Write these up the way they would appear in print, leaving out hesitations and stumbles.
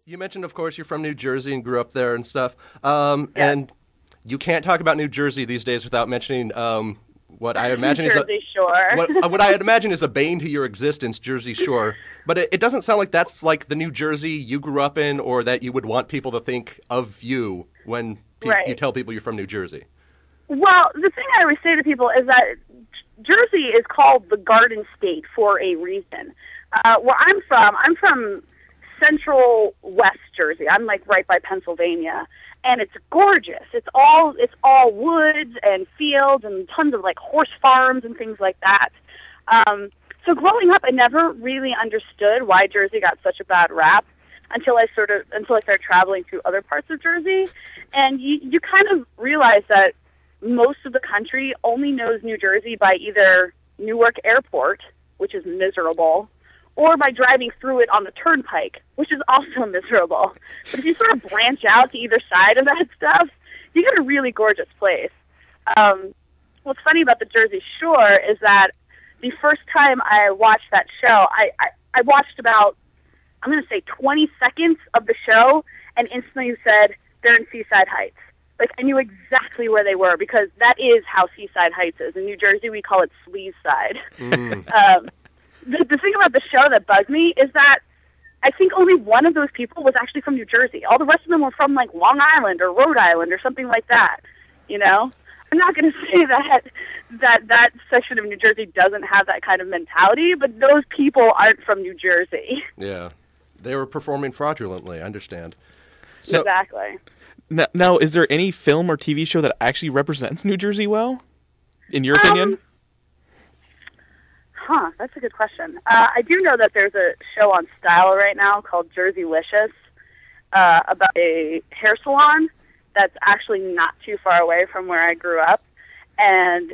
You mentioned, of course, you're from New Jersey and grew up there and stuff. Yes. And you can't talk about New Jersey these days without mentioning what I imagine is Jersey Shore. what I imagine is a bane to your existence, Jersey Shore. But it doesn't sound like that's like the New Jersey you grew up in, or that you would want people to think of you when you tell people you're from New Jersey. Well, the thing I always say to people is that Jersey is called the Garden State for a reason. Where I'm from central West Jersey. I'm like right by Pennsylvania, and it's gorgeous. It's all woods and fields and tons of like horse farms and things like that. So growing up, I never really understood why Jersey got such a bad rap until I started traveling through other parts of Jersey, and you kind of realize that most of the country only knows New Jersey by either Newark Airport, which is miserable, or by driving through it on the turnpike, which is also miserable. But if you sort of branch out to either side of that stuff, you get a really gorgeous place. What's funny about the Jersey Shore is that the first time I watched that show, I watched about, I'm going to say 20 seconds of the show, and instantly said, they're in Seaside Heights. Like, I knew exactly where they were, because that is how Seaside Heights is. In New Jersey, we call it Sleeside. The thing about the show that bugged me is that I think only one of those people was actually from New Jersey. All the rest of them were from, like, Long Island or Rhode Island or something like that, you know? I'm not going to say that section of New Jersey doesn't have that kind of mentality, but those people aren't from New Jersey. Yeah. They were performing fraudulently, I understand. So, exactly. Now, is there any film or TV show that actually represents New Jersey well, in your opinion? That's a good question. I do know that there's a show on Style right now called Jerseylicious about a hair salon that's actually not too far away from where I grew up. And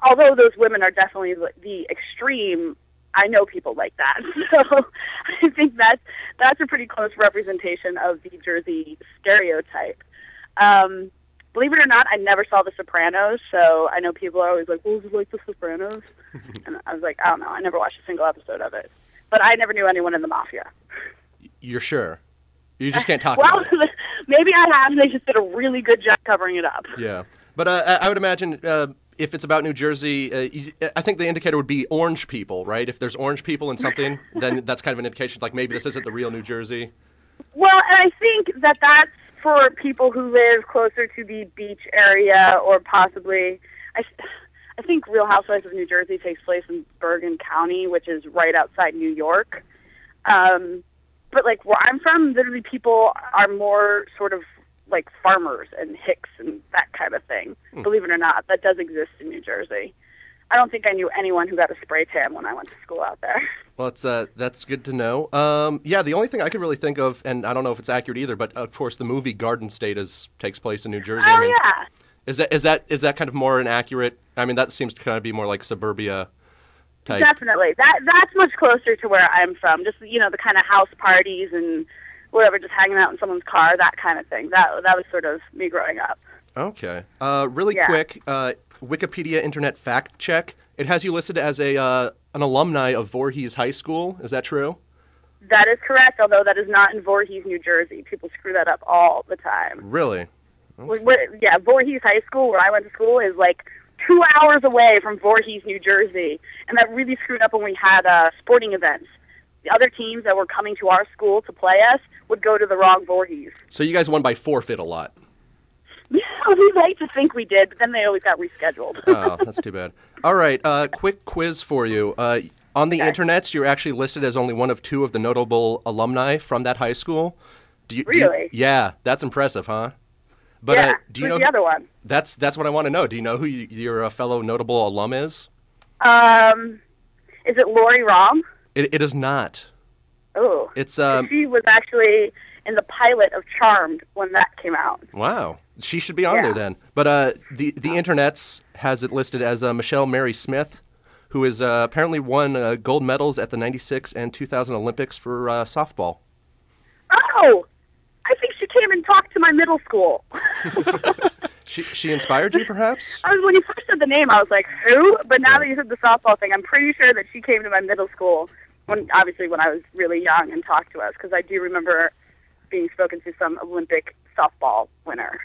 although those women are definitely the extreme, I know people like that. So I think that's a pretty close representation of the Jersey stereotype. Believe it or not, I never saw The Sopranos, so I know people are always like, well, is it like The Sopranos? And I was like, I don't know. I never watched a single episode of it. But I never knew anyone in the mafia. You're sure? You just can't talk about it. Maybe I have. They just did a really good job covering it up. Yeah. But I would imagine if it's about New Jersey, I think the indicator would be orange people, right? If there's orange people in something, then that's kind of an indication, like maybe this isn't the real New Jersey. Well, and I think that that's for people who live closer to the beach area, or possibly, I think Real Housewives of New Jersey takes place in Bergen County, which is right outside New York. But like where I'm from, literally people are more sort of like farmers and hicks and that kind of thing. Believe it or not, that does exist in New Jersey. I don't think I knew anyone who got a spray tan when I went to school out there. Well, that's good to know. Yeah, the only thing I could really think of, and I don't know if it's accurate either, but of course the movie Garden State takes place in New Jersey. Oh, yeah. Is that kind of more inaccurate? I mean, that seems to kind of be more like suburbia type. Definitely. That's much closer to where I'm from. Just, you know, the kind of house parties and whatever, just hanging out in someone's car, that kind of thing. That was sort of me growing up. Okay. Really quick, Wikipedia Internet fact check. It has you listed as an alumni of Voorhees High School. Is that true? That is correct, although that is not in Voorhees, New Jersey. People screw that up all the time. Really? Okay. Yeah, Voorhees High School, where I went to school, is like 2 hours away from Voorhees, New Jersey. And that really screwed up when we had sporting events. The other teams that were coming to our school to play us would go to the wrong Voorhees. So you guys won by forfeit a lot. Yeah, we like to think we did, but then they always got rescheduled. Oh, that's too bad. All right, quick quiz for you. On the internets, you're actually listed as only one of two of the notable alumni from that high school. Really? Yeah, that's impressive, huh? But, yeah, do you who's know the other one? That's what I want to know. Do you know who your fellow notable alum is? Is it Lori Rom? It is not. Oh. It's she was actually in the pilot of Charmed when that came out. Wow. She should be on there then. But the internets has it listed as Michelle Mary Smith, who is apparently won gold medals at the 96 and 2000 Olympics for softball. Oh! I think she came and talked to my middle school. She inspired you, perhaps? When you first said the name, I was like, who? But now that you said the softball thing, I'm pretty sure that she came to my middle school Obviously when I was really young and talked to us, because I do remember being spoken to some Olympic softball winner.